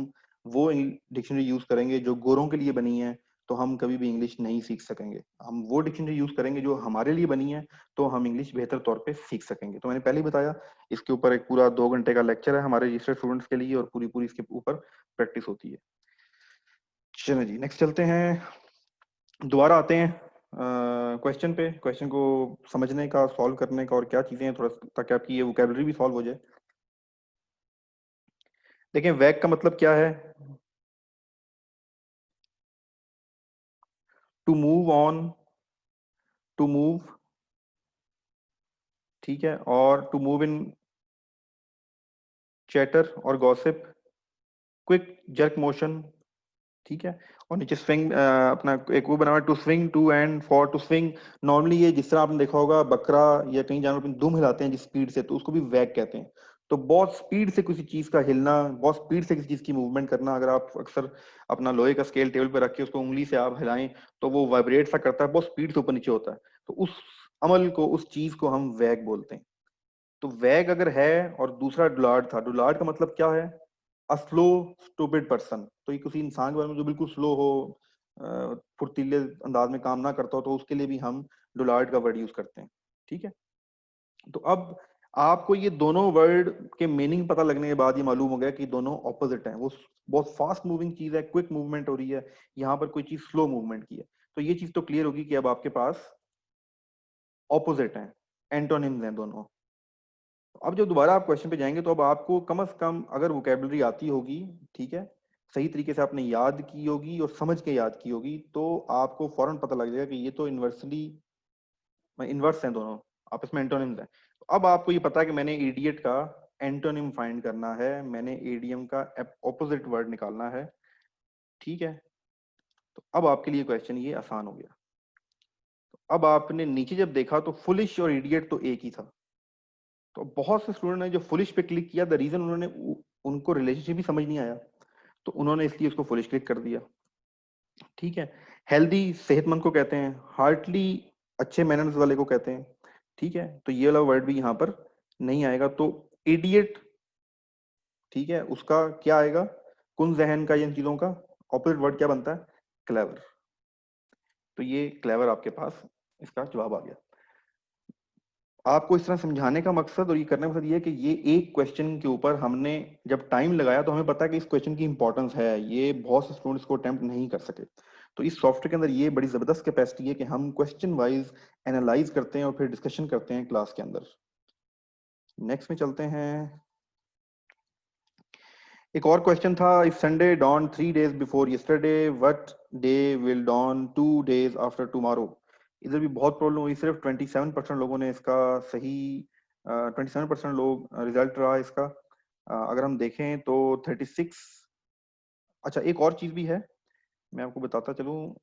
वो डिक्शनरी यूज करेंगे जो गोरों के लिए बनी है, तो हम कभी भी इंग्लिश नहीं सीख सकेंगे। हम वो डिक्शनरी यूज करेंगे जो हमारे लिए बनी है, तो हम इंग्लिश बेहतर तौर पे सीख सकेंगे। तो मैंने पहले ही बताया, इसके ऊपर एक पूरा 2 घंटे का लेक्चर है हमारे रजिस्टर्ड स्टूडेंट्स के लिए, और पूरी पूरी इसके ऊपर प्रैक्टिस होती है। चलो जी, नेक्स्ट चलते हैं। दोबारा आते हैं क्वेश्चन पे, क्वेश्चन को समझने का, सॉल्व करने का, और क्या चीजें हैं थोड़ा, ताकि आपकी ये वोकेबलरी भी सॉल्व हो जाए। देखें, वैग का मतलब क्या है? To move on, to move, ठीक है, और टू मूव इन चैटर और गॉसिप, क्विक जर्क मोशन, ठीक है। और नीचे स्विंग, अपना एक वो बना हुआ है, to swing, to end, for to swing. Normally ये जिस तरह आपने देखा होगा बकरा या कहीं जानवर अपनी दुम हिलाते हैं जिस स्पीड से, तो उसको भी वैग कहते हैं। तो बहुत स्पीड से किसी चीज का हिलना, बहुत स्पीड से किसी चीज की मूवमेंट करना। अगर आप अक्सर अपना लोहे का स्केल टेबल पे रख के उसको उंगली से आप हिलाएं, तो वो वाइब्रेट सा करता है, बहुत स्पीड से ऊपर नीचे होता है। तो उस अमल को, उस चीज को हम वैग बोलते हैं। तो वैग अगर है, और दूसरा डुलार्ड था। डुलार्ड का मतलब क्या है? A slow stupid person. तो ये किसी इंसान के बारे में जो बिल्कुल स्लो हो, फुर्तीले अंदाज में काम ना करता हो, तो उसके लिए भी हम डुलार्ड का वर्ड यूज करते हैं। ठीक है। तो अब आपको ये दोनों वर्ड के मीनिंग पता लगने के बाद ये मालूम हो गया कि दोनों ऑपोजिट हैं। वो बहुत फास्ट मूविंग चीज है, क्विक मूवमेंट हो रही है, यहाँ पर कोई चीज स्लो मूवमेंट की है। तो ये चीज तो क्लियर होगी कि अब आपके पास ऑपोजिट हैं, एंटोनिम्स हैं दोनों। अब जब दोबारा आप क्वेश्चन पे जाएंगे, तो अब आपको कम से कम अगर वोकेबलरी आती होगी, ठीक है, सही तरीके से आपने याद की होगी और समझ के याद की होगी, तो आपको फौरन पता लग जाएगा कि ये तो इन्वर्सली इन्वर्स हैं दोनों, आपस में एंटोनिम्स हैं। तो अब आपको ये पता है कि मैंने इडियट का एंटोनिम फाइंड करना है, मैंने एडियम का ऑपोजिट वर्ड निकालना है। ठीक है। तो अब आपके लिए क्वेश्चन ये आसान हो गया। अब आपने नीचे जब देखा तो फुलिश और इडियट तो एक ही था। तो बहुत से स्टूडेंट ने जो फुलिश पे क्लिक किया, द रीजन उन्होंने, उनको रिलेशनशिप भी समझ नहीं आया, तो उन्होंने इसलिए उसको फुलिश क्लिक कर दिया। ठीक है। हेल्दी सेहतमंद को कहते हैं, हार्टली अच्छे मैनर्स वाले को कहते हैं। ठीक है, तो ये वाला वर्ड भी यहाँ पर नहीं आएगा। तो इडियट, ठीक है, उसका क्या आएगा? कुन जहन का, इन चीजों का ऑपोजिट वर्ड क्या बनता है? क्लेवर। तो ये क्लेवर आपके पास इसका जवाब आ गया। आपको इस तरह समझाने का मकसद और ये करने का मकसद ये है कि ये एक क्वेश्चन के ऊपर हमने जब टाइम लगाया, तो हमें पता है कि इस क्वेश्चन की इंपॉर्टेंस है, ये बहुत से स्टूडेंट्स को अटेम्प्ट नहीं कर सके। तो इस सॉफ्टवेयर के अंदर ये बड़ी जबरदस्त कैपेसिटी है कि हम क्वेश्चन वाइज एनालाइज करते हैं और फिर डिस्कशन करते हैं क्लास के अंदर। नेक्स्ट में चलते हैं। एक और क्वेश्चन था, if Sunday dawn 3 days before yesterday, what day will dawn 2 days after tomorrow? इधर भी बहुत प्रॉब्लम हुई, सिर्फ 27% लोगों ने इसका सही, 27% लोग रिजल्ट रहा इसका। अगर हम देखें तो 36। अच्छा, एक और चीज भी है, मैं आपको बताता चलूं।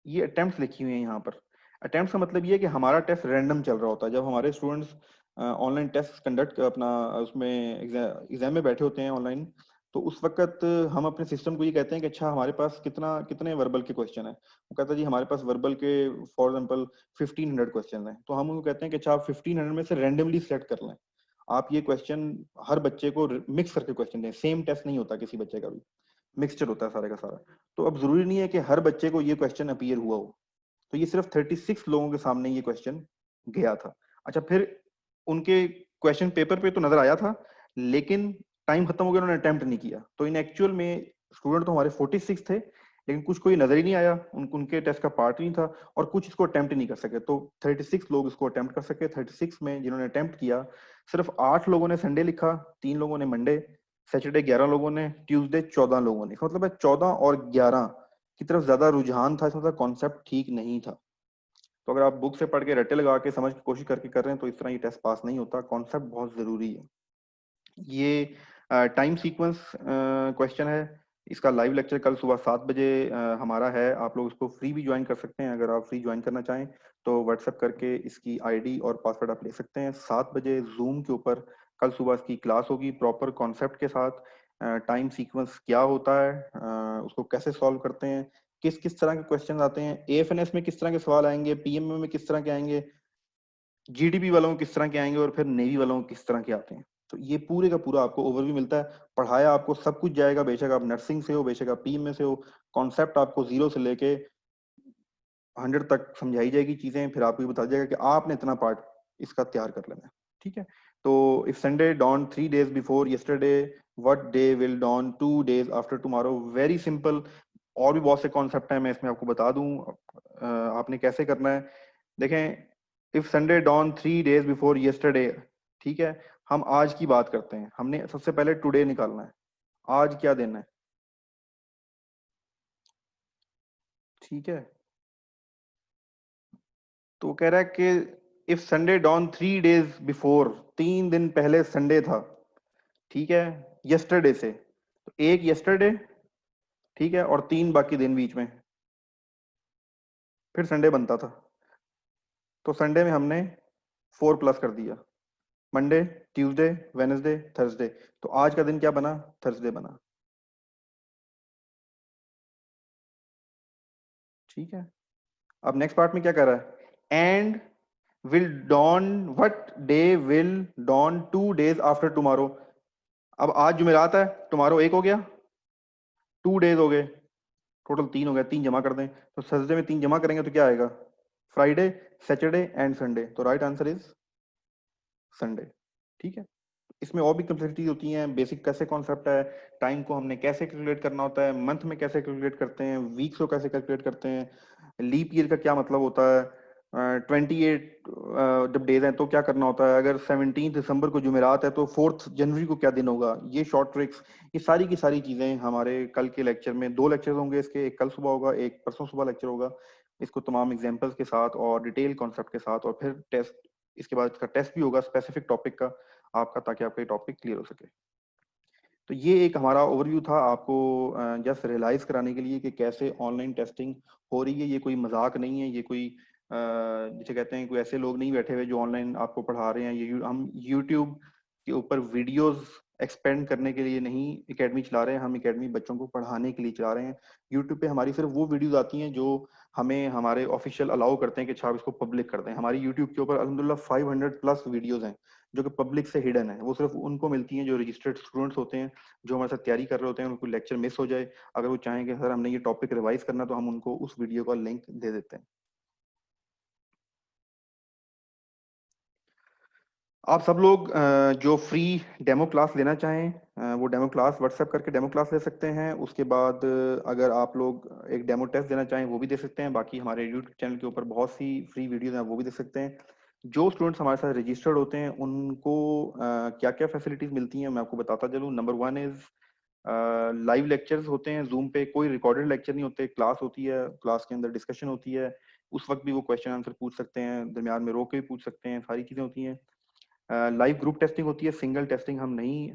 ये अटेम्प्ट लिखी हुई है यहाँ पर। अटेम्प्ट का मतलब ये है कि हमारा टेस्ट रैंडम चल रहा होता है। जब हमारे स्टूडेंट्स ऑनलाइन टेस्ट कंडक्ट अपना उसमें एग्जाम में बैठे होते हैं ऑनलाइन, तो उस वक्त हम अपने सिस्टम को ये कहते हैं कि अच्छा हमारे पास कितने वर्बल के क्वेश्चन है। वो कहता है जी हमारे पास वर्बल के फॉर एग्जांपल 1500 क्वेश्चन है। तो हम उनको कहते हैं कि अच्छा आप 1500 में से रैंडमली सेलेक्ट कर लें। आप ये क्वेश्चन हर बच्चे को मिक्स करके क्वेश्चन दें, सेम टेस्ट नहीं होता किसी बच्चे का भी, मिक्सचर होता है सारे का सारा। तो अब जरूरी नहीं है कि हर बच्चे को ये क्वेश्चन अपीयर हुआ हो। तो ये सिर्फ 36 लोगों के सामने ये क्वेश्चन गया था। अच्छा फिर उनके क्वेश्चन पेपर पे तो नजर आया था, लेकिन टाइम खत्म हो गया, उन्होंने अटेम्प्ट नहीं किया। तो इन एक्चुअल में स्टूडेंट तो हमारे 46 थे, लेकिन कुछ कोई नजर ही नहीं आया, उनके टेस्ट का पार्ट नहीं था, और कुछ इसको अटेम्प्ट ही नहीं कर सके। तो 36 लोग इसको अटेम्प्ट कर सके। 36 में जिन्होंने अटेम्प्ट किया, सिर्फ 8 लोगों ने संडे लिखा, 3 लोगों ने मंडे, सैटरडे 11 लोगों ने, ट्यूसडे 14 लोगों ने। इसका मतलब है 14 और 11 की तरफ ज्यादा रुझान था, इसका मतलब कॉन्सेप्ट ठीक नहीं था। तो अगर आप बुक से पढ़ के रट्टे लगा के समझ की कोशिश करके कर रहे हैं तो इस तरह ये टेस्ट पास नहीं होता। कॉन्सेप्ट बहुत जरूरी है। ये टाइम सीक्वेंस क्वेश्चन है। इसका लाइव लेक्चर कल सुबह 7 बजे हमारा है। आप लोग इसको फ्री भी ज्वाइन कर सकते हैं। अगर आप फ्री ज्वाइन करना चाहें तो व्हाट्सएप करके इसकी आईडी और पासवर्ड आप ले सकते हैं। 7 बजे जूम के ऊपर कल सुबह इसकी क्लास होगी प्रॉपर कॉन्सेप्ट के साथ। टाइम सीक्वेंस क्या होता है, उसको कैसे सॉल्व करते हैं, किस किस तरह के क्वेश्चन आते हैं, एएफएनएस में किस तरह के सवाल आएंगे, पीएमए में किस तरह के आएंगे, जीडीपी वालों को किस तरह के आएंगे, और फिर नेवी वालों को किस तरह के आते हैं। तो ये पूरे का पूरा आपको ओवरव्यू मिलता है। पढ़ाया आपको सब कुछ जाएगा, बेशक आप नर्सिंग से हो, बेशक आप पीएम में से हो। कॉन्सेप्ट आपको 0 से लेके 100 तक समझाई जाएगी चीजें, फिर आपको ये बताया जाएगा कि आपने इतना पार्ट इसका तैयार कर लेना है। ठीक है। तो if Sunday dawn 3 days before yesterday, what day will dawn 2 days after tomorrow. Very simple. और भी बहुत से कॉन्सेप्ट हैं, मैं इसमें आपको बता दूं आपने कैसे करना है। देखें, if Sunday dawn 3 days before yesterday, ठीक है, हम आज की बात करते हैं। हमने सबसे पहले टुडे निकालना है, आज क्या देना है। ठीक है। तो वो कह रहा है कि if Sunday dawn 3 days before, 3 दिन पहले संडे था, ठीक है, यस्टरडे से, तो एक यस्टरडे, ठीक है, और 3 बाकी दिन बीच में, फिर संडे बनता था। तो संडे में हमने 4 प्लस कर दिया, मंडे, ट्यूसडे, वेनेसडे, थर्सडे। तो आज का दिन क्या बना, थर्सडे बना। ठीक है। अब नेक्स्ट पार्ट में क्या कर रहा है, and will dawn, what day will dawn 2 days after tomorrow. अब आज जुमेरात है, टुमारो एक हो गया, 2 days हो गए, टोटल 3 हो गया, 3 जमा कर दें। तो थर्सडे में 3 जमा करेंगे तो क्या आएगा, फ्राइडे, सैटरडे एंड संडे। तो राइट आंसर इज संडे। ठीक है। इसमें और भी कम्प्लेक्सिटीज होती हैं, बेसिक कैसे कॉन्सेप्ट है, टाइम को हमने कैसे कैलकुलेट करना होता है, मंथ में कैसे कैलकुलेट करते हैं, वीक्स को कैसे कैलकुलेट करते हैं, लीप ईयर का क्या मतलब होता है, 28 जब डेज हैं तो क्या करना होता है, अगर 17 दिसंबर को जुमेरात है तो 4 जनवरी को क्या दिन होगा। ये शॉर्ट ट्रिक्स, ये सारी की सारी चीजें हमारे कल के लेक्चर में, 2 लेक्चर होंगे इसके, एक कल सुबह होगा, एक परसों सुबह लेक्चर होगा। इसको तमाम एग्जांपल्स के साथ और डिटेल कॉन्सेप्ट के साथ, और फिर टेस्ट, इसके बाद इसका टेस्ट भी होगा स्पेसिफिक टॉपिक का आपका, ताकि आपका ये टॉपिक क्लियर हो सके। तो ये एक हमारा ओवरव्यू था आपको जस्ट रियलाइज कराने के लिए कि कैसे ऑनलाइन टेस्टिंग हो रही है। ये कोई मजाक नहीं है, ये कोई जिसे कहते हैं कोई ऐसे लोग नहीं बैठे हुए जो ऑनलाइन आपको पढ़ा रहे हैं। ये हम यूट्यूब के ऊपर वीडियोस एक्सपेंड करने के लिए नहीं एकेडमी चला रहे हैं, हम एकेडमी बच्चों को पढ़ाने के लिए चला रहे हैं। यूट्यूब पे हमारी सिर्फ वो वीडियोस आती हैं जो हमें हमारे ऑफिशियल अलाउ करते हैं कि अच्छा आप इसको पब्लिक कर दें। हमारी यूट्यूब के ऊपर अल्हम्दुलिल्लाह 500 प्लस वीडियोस हैं जो कि पब्लिक से हिडन है। वो सिर्फ उनको मिलती हैं जो रजिस्टर्ड स्टूडेंट्स होते हैं, जो हमारे साथ तैयारी कर रहे होते हैं। उनको लेक्चर मिस हो जाए, अगर वो चाहें कि सर हमने ये टॉपिक रिवाइज करना, तो हम उनको उस वीडियो का लिंक दे देते हैं। आप सब लोग जो फ्री डेमो क्लास लेना चाहें, वो डेमो क्लास व्हाट्सएप करके डेमो क्लास ले सकते हैं। उसके बाद अगर आप लोग एक डेमो टेस्ट देना चाहें वो भी दे सकते हैं। बाकी हमारे यूट्यूब चैनल के ऊपर बहुत सी फ्री वीडियोस हैं, वो भी देख सकते हैं। जो स्टूडेंट्स हमारे साथ रजिस्टर्ड होते हैं उनको क्या क्या फैसिलिटीज मिलती हैं मैं आपको बताता चलूँ। नंबर 1 इज लाइव लेक्चर्स होते हैं जूम पे, कोई रिकॉर्डेड लेक्चर नहीं होते, क्लास होती है, क्लास के अंदर डिस्कशन होती है। उस वक्त भी वो क्वेश्चन आंसर पूछ सकते हैं, दरमियान में रोक के भी पूछ सकते हैं, सारी चीजें होती हैं। लाइव ग्रुप टेस्टिंग होती है, सिंगल टेस्टिंग हम नहीं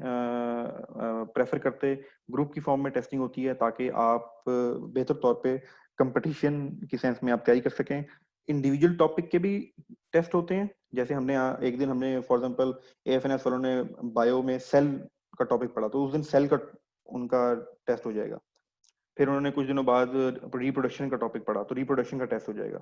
प्रेफर करते, ग्रुप की फॉर्म में टेस्टिंग होती है ताकि आप बेहतर तौर पे कंपटीशन की सेंस में आप तैयारी कर सकें। इंडिविजुअल टॉपिक के भी टेस्ट होते हैं, जैसे हमने एक दिन हमने फॉर एग्जांपल एएफएनएस वालों ने बायो में सेल का टॉपिक पढ़ा, तो उस दिन सेल का उनका टेस्ट हो जाएगा। फिर उन्होंने कुछ दिनों बाद रिप्रोडक्शन का टॉपिक पढ़ा, तो रिप्रोडक्शन का टेस्ट हो जाएगा।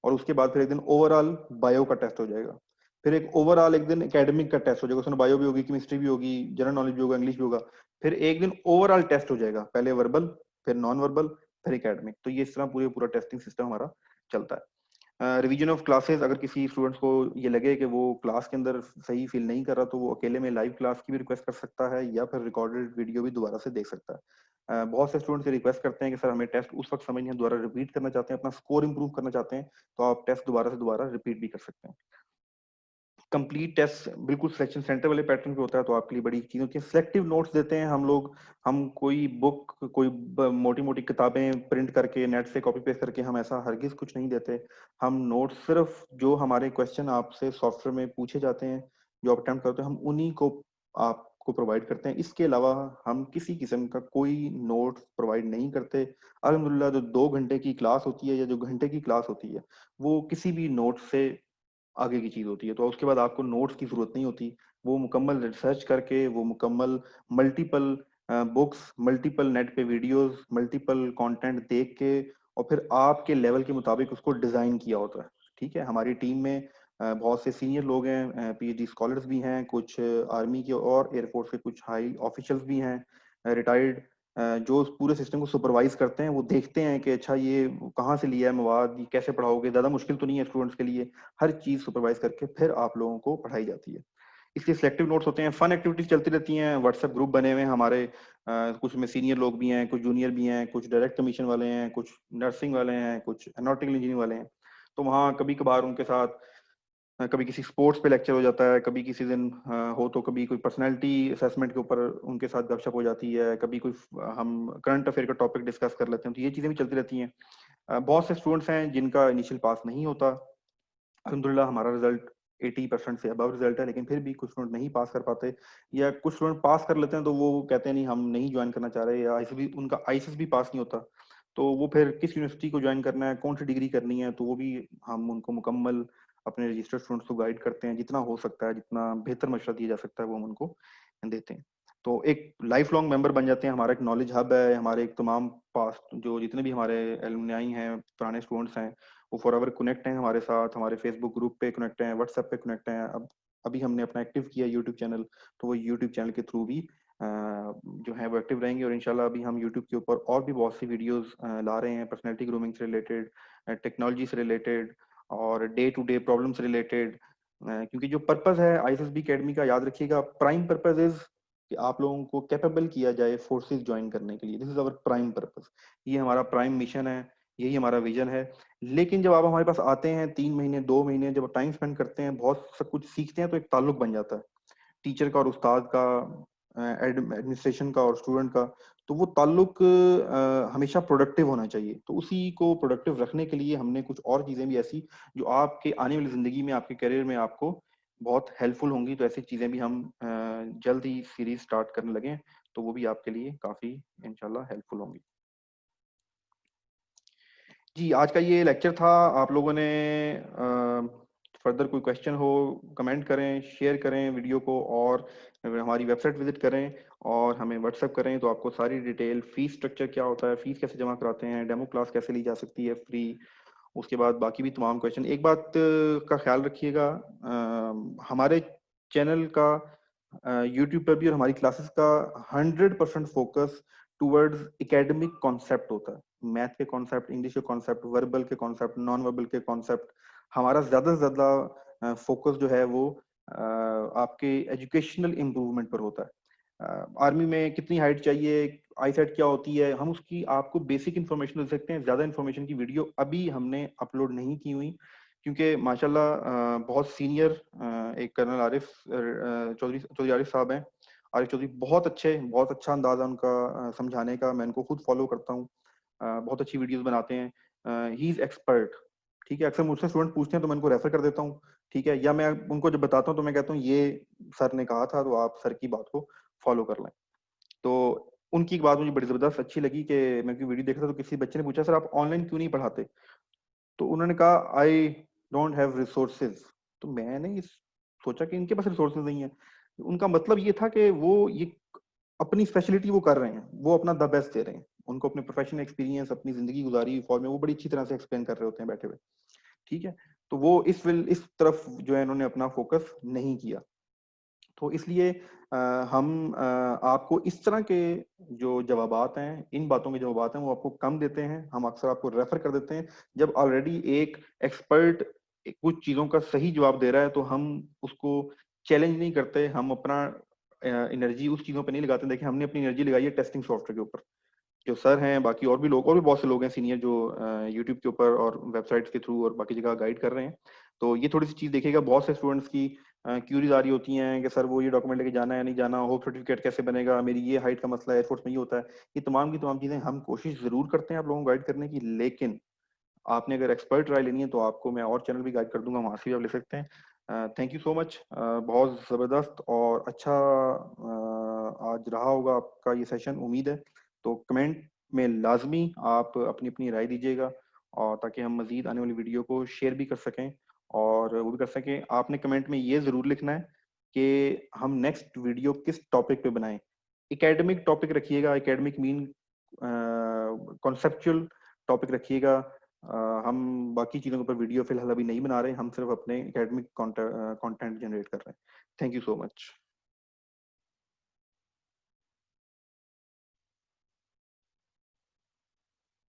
और उसके बाद फिर एक दिन ओवरऑल बायो का टेस्ट हो जाएगा। फिर एक ओवरऑल एक दिन एकेडमिक का टेस्ट हो जाएगा, उसमें बायो भी होगी, केमिस्ट्री भी होगी, जनरल नॉलेज भी होगा, इंग्लिश भी होगा। फिर एक दिन ओवरऑल टेस्ट हो जाएगा, पहले वर्बल, फिर नॉन वर्बल, फिर एकेडमिक। तो ये इस तरह पूरा टेस्टिंग सिस्टम हमारा चलता है। रिवीजन ऑफ क्लासेस, अगर किसी स्टूडेंट्स को ये लगे कि वो क्लास के अंदर सही फील नहीं कर रहा, तो वो अकेले में लाइव क्लास की भी रिक्वेस्ट कर सकता है, या फिर रिकॉर्डेड वीडियो भी दोबारा से देख सकता है। बहुत से स्टूडेंट्स रिक्वेस्ट करते हैं कि सर हमें टेस्ट उस वक्त समझ नहीं है, दोबारा रिपीट करना चाहते हैं, अपना स्कोर इंप्रूव करना चाहते हैं, तो आप टेस्ट दोबारा से दोबारा रिपीट भी कर सकते हैं। कंप्लीट टेस्ट बिल्कुल सिलेक्शन सेंटर वाले पैटर्न पे होता है, तो आपके लिए बड़ी चीज होती है। सिलेक्टिव नोट्स देते हैं हम लोग। हम कोई बुक, कोई मोटी मोटी किताबें प्रिंट करके नेट से कॉपी पेस्ट करके हम ऐसा हरगिज कुछ नहीं देते। हम नोट्स सिर्फ जो हमारे क्वेश्चन आपसे सॉफ्टवेयर में पूछे जाते हैं, जो आप अटेम्प्ट करते हैं, हम उन्हीं को आपको प्रोवाइड करते हैं। इसके अलावा हम किसी किस्म का कोई नोट प्रोवाइड नहीं करते। अल्हम्दुलिल्लाह जो 2 घंटे की क्लास होती है या जो घंटे की क्लास होती है, वो किसी भी नोट से आगे की चीज होती है। तो उसके बाद आपको नोट्स की जरूरत नहीं होती। वो मुकम्मल रिसर्च करके, वो मुकम्मल मल्टीपल बुक्स, मल्टीपल नेट पे वीडियोस, मल्टीपल कंटेंट देख के और फिर आपके लेवल के मुताबिक उसको डिजाइन किया होता है। ठीक है, हमारी टीम में बहुत से सीनियर लोग हैं, पीएचडी स्कॉलर्स भी हैं, कुछ आर्मी के और एयरफोर्स के कुछ हाई ऑफिशियल्स भी हैं, रिटायर्ड, जो उस पूरे सिस्टम को सुपरवाइज करते हैं। वो देखते हैं कि अच्छा ये कहाँ से लिया है मवाद, ये कैसे पढ़ाओगे, ज्यादा मुश्किल तो नहीं है स्टूडेंट्स के लिए। हर चीज सुपरवाइज करके फिर आप लोगों को पढ़ाई जाती है। इसलिए सिलेक्टिव नोट्स होते हैं। फन एक्टिविटीज चलती रहती हैं, व्हाट्सएप ग्रुप बने हुए हैं हमारे, कुछ में सीनियर लोग भी हैं, कुछ जूनियर भी हैं, कुछ डायरेक्ट कमीशन वाले हैं, कुछ नर्सिंग वाले हैं, कुछ एरोनॉटिकल इंजीनियरिंग वाले हैं। तो वहाँ कभी कभार उनके साथ कभी किसी स्पोर्ट्स पे लेक्चर हो जाता है, कभी किसी दिन हो तो कभी कोई पर्सनालिटी असेसमेंट के ऊपर उनके साथ गपशप हो जाती है, कभी कोई हम करंट अफेयर का टॉपिक डिस्कस कर लेते हैं। तो ये चीजें भी चलती रहती हैं। बहुत से स्टूडेंट्स हैं जिनका इनिशियल पास नहीं होता। अल्हम्दुलिल्लाह हमारा रिजल्ट 80% से अबव रिजल्ट है, लेकिन फिर भी कुछ स्टूडेंट नहीं पास कर पाते, या कुछ स्टूडेंट पास कर लेते हैं तो वो कहते हैं नहीं हम नहीं ज्वाइन करना चाह रहे, या आईसीएस भी, उनका आईसीएस भी पास नहीं होता। तो वो फिर किस यूनिवर्सिटी को ज्वाइन करना है, कौन सी डिग्री करनी है, तो वो भी हम उनको मुकम्मल अपने रजिस्टर्ड स्टूडेंट्स को गाइड करते हैं, जितना हो सकता है, जितना बेहतर मशवरा दिया जा सकता है वो हम उनको देते हैं। तो एक लाइफ लॉन्ग मेंबर बन जाते हैं। हमारा एक नॉलेज हब है, हमारे एक तमाम पास्ट जो जितने भी हमारे एलुमनाई हैं, पुराने स्टूडेंट्स हैं, वो फॉर एवर कनेक्ट हैं हमारे साथ, हमारे फेसबुक ग्रुप पे कनेक्ट हैं, व्हाट्सएप पे कनेक्ट हैं। अब अभी हमने अपना एक्टिव किया यूट्यूब चैनल, तो वो यूट्यूब चैनल के थ्रू भी जो है वो एक्टिव रहेंगे। और इंशाल्लाह अभी हम यूट्यूब के ऊपर और भी बहुत सी वीडियोस ला रहे हैं, पर्सनैलिटी ग्रूमिंग से रिलेटेड, टेक्नोलॉजी से रिलेटेड और डे टू डे प्रॉब्लम से रिलेटेड। क्योंकि जो पर्पज है आईएसएसबी अकेडमी का, याद रखिएगा, प्राइम पर्पज इज कि आप लोगों को कैपेबल किया जाए फोर्सेस ज्वाइन करने के लिए। This is our prime purpose, ये हमारा प्राइम मिशन है, यही हमारा विजन है। लेकिन जब आप हमारे पास आते हैं 3 महीने 2 महीने जब टाइम स्पेंड करते हैं, बहुत सब कुछ सीखते हैं, तो एक ताल्लुक बन जाता है टीचर का और उस्ताद का, एडमिनिस्ट्रेशन का और स्टूडेंट का। तो वो ताल्लुक हमेशा प्रोडक्टिव होना चाहिए। तो उसी को प्रोडक्टिव रखने के लिए हमने कुछ और चीजें भी ऐसी जो आपके आने वाली जिंदगी में, आपके करियर में आपको बहुत हेल्पफुल होंगी, तो ऐसी चीजें भी हम जल्द ही सीरीज स्टार्ट करने लगे, तो वो भी आपके लिए काफी इंशाल्लाह हेल्पफुल होंगी। जी, आज का ये लेक्चर था। आप लोगों ने फर्दर कोई क्वेश्चन हो, कमेंट करें, शेयर करें वीडियो को, और हमारी वेबसाइट विजिट करें और हमें व्हाट्सएप करें, तो आपको सारी डिटेल, फीस स्ट्रक्चर क्या होता है, फीस कैसे जमा कराते हैं, डेमो क्लास कैसे ली जा सकती है फ्री, उसके बाद बाकी भी तमाम क्वेश्चन। एक बात का ख्याल रखिएगा, हमारे चैनल का यूट्यूब पर भी और हमारी क्लासेस का 100% फोकस टूवर्ड्स एकेडमिक कॉन्सेप्ट होता है। मैथ के कॉन्सेप्ट, इंग्लिश के कॉन्सेप्ट, वर्बल के कॉन्सेप्ट, नॉन वर्बल के कॉन्सेप्ट। हमारा ज्यादा से ज्यादा फोकस जो है वो आपके एजुकेशनल इम्प्रूवमेंट पर होता है। आर्मी में कितनी हाइट चाहिए, आईसेट क्या होती है, हम उसकी आपको बेसिक इन्फॉर्मेशन दे सकते हैं। ज्यादा इन्फॉर्मेशन की वीडियो अभी हमने अपलोड नहीं की हुई, क्योंकि माशाल्लाह बहुत सीनियर एक कर्नल आरिफ चौधरी चौधरी आरिफ साहब हैं। आरिफ चौधरी बहुत अच्छे, बहुत अच्छा अंदाजा उनका समझाने का, मैं उनको खुद फॉलो करता हूँ। बहुत अच्छी वीडियोस बनाते हैं, ही इज एक्सपर्ट। ठीक है, अक्सर मुझसे स्टूडेंट पूछते हैं तो मैं उनको रेफर कर देता हूँ। ठीक है, या मैं उनको जब बताता हूँ तो मैं कहता हूँ ये सर ने कहा था, तो आप सर की बात को फॉलो कर लें। तो उनकी एक बात मुझे बड़ी जबरदस्त अच्छी लगी कि मैं कोई वीडियो देखा था, तो किसी बच्चे ने पूछा सर आप ऑनलाइन क्यों नहीं पढ़ाते, तो उन्होंने कहा आई डोंट हैव रिसोर्सेज। तो मैंने सोचा कि इनके पास रिसोर्सेज नहीं है। उनका मतलब ये था कि वो ये अपनी स्पेशलिटी वो कर रहे हैं, वो अपना द बेस्ट दे रहे हैं, उनको अपने प्रोफेशनल एक्सपीरियंस, अपनी जिंदगी गुजारी हुई फॉर्म में वो बड़ी अच्छी तरह से एक्सप्लेन कर रहे होते हैं बैठे हुए। ठीक है, तो वो इस तरफ जो है इन्होंने अपना फोकस नहीं किया। तो इसलिए हम आपको इस तरह के जो जवाबात हैं, इन बातों के जवाबात हैं, वो आपको कम देते हैं। हम अक्सर आपको रेफर कर देते हैं। जब ऑलरेडी एक एक्सपर्ट कुछ चीज़ों का सही जवाब दे रहा है, तो हम उसको चैलेंज नहीं करते, हम अपना एनर्जी उस चीज़ों पे नहीं लगाते। देखिए, हमने अपनी एनर्जी लगाई है टेस्टिंग सॉफ्टवेयर के ऊपर। जो सर हैं, बाकी और भी लोग, और भी बहुत से लोग हैं सीनियर जो यूट्यूब के ऊपर और वेबसाइट्स के थ्रू और बाकी जगह गाइड कर रहे हैं। तो ये थोड़ी सी चीज देखिएगा, बहुत से स्टूडेंट्स की क्यूरीज आ रही होती हैं कि सर वो ये डॉक्यूमेंट लेके जाना है या नहीं जाना, होप सर्टिफिकेट कैसे बनेगा, मेरी ये हाइट का मसला है, एयरफोर्स में ये होता है। ये तमाम की तमाम चीजें हम कोशिश जरूर करते हैं आप लोगों को गाइड करने की, लेकिन आपने अगर एक्सपर्ट राय लेनी है तो आपको मैं और चैनल भी गाइड कर दूंगा, वहां से भी आप ले सकते हैं। Thank you so much. बहुत जबरदस्त और अच्छा आज रहा होगा आपका ये सेशन, उम्मीद है। तो कमेंट में लाजमी आप अपनी अपनी राय दीजिएगा, और ताकि हम मजीद आने वाली वीडियो को शेयर भी कर सकें, और वो भी कर सकें। आपने कमेंट में ये जरूर लिखना है कि हम नेक्स्ट वीडियो किस टॉपिक पे बनाएं। एकेडमिक टॉपिक रखिएगा, एकेडमिक मीन कॉन्सेप्चुअल टॉपिक रखिएगा। हम बाकी चीज़ों के ऊपर वीडियो फिलहाल अभी नहीं बना रहे, हम सिर्फ अपने एकेडमिक कंटेंट जनरेट कर रहे हैं। Thank you so much.